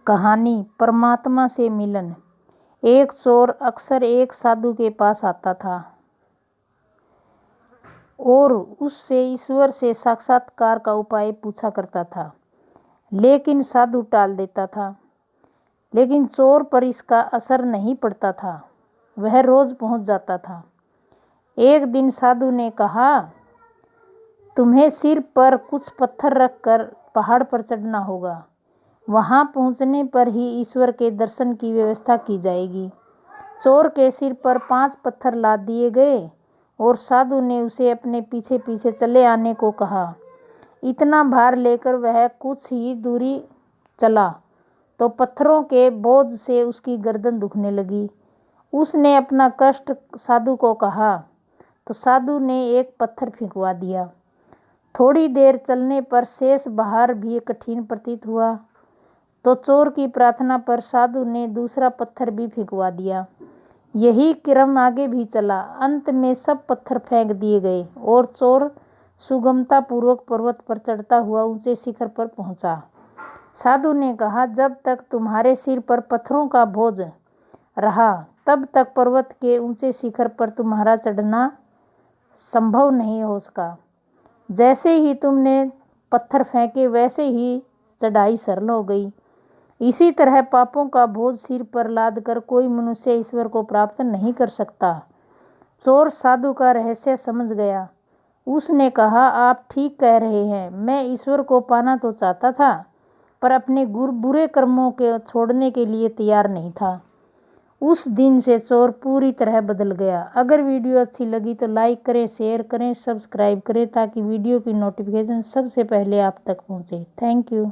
कहानी परमात्मा से मिलन। एक चोर अक्सर एक साधु के पास आता था और उससे ईश्वर से साक्षात्कार का उपाय पूछा करता था, लेकिन साधु टाल देता था। लेकिन चोर पर इसका असर नहीं पड़ता था, वह रोज पहुंच जाता था। एक दिन साधु ने कहा, तुम्हें सिर पर कुछ पत्थर रखकर पहाड़ पर चढ़ना होगा। वहां पहुंचने पर ही ईश्वर के दर्शन की व्यवस्था की जाएगी। चोर के सिर पर 5 पत्थर लाद दिए गए और साधु ने उसे अपने पीछे पीछे चले आने को कहा। इतना भार लेकर वह कुछ ही दूरी चला तो पत्थरों के बोझ से उसकी गर्दन दुखने लगी। उसने अपना कष्ट साधु को कहा तो साधु ने एक पत्थर फेंकवा दिया। थोड़ी देर चलने पर शेष भार भी कठिन प्रतीत हुआ तो चोर की प्रार्थना पर साधु ने दूसरा पत्थर भी फेंकवा दिया। यही क्रम आगे भी चला। अंत में सब पत्थर फेंक दिए गए और चोर सुगमता पूर्वक पर्वत पर चढ़ता हुआ ऊंचे शिखर पर पहुंचा। साधु ने कहा, जब तक तुम्हारे सिर पर पत्थरों का बोझ रहा तब तक पर्वत के ऊंचे शिखर पर तुम्हारा चढ़ना संभव नहीं हो सका। जैसे ही तुमने पत्थर फेंके वैसे ही चढ़ाई सरल हो गई। इसी तरह पापों का बोझ सिर पर लादकर कोई मनुष्य ईश्वर को प्राप्त नहीं कर सकता। चोर साधु का रहस्य समझ गया। उसने कहा, आप ठीक कह रहे हैं। मैं ईश्वर को पाना तो चाहता था, पर अपने बुरे कर्मों के छोड़ने के लिए तैयार नहीं था। उस दिन से चोर पूरी तरह बदल गया। अगर वीडियो अच्छी लगी तो लाइक करें, शेयर करें, सब्सक्राइब करें ताकि वीडियो की नोटिफिकेशन सबसे पहले आप तक पहुंचे। Thank you.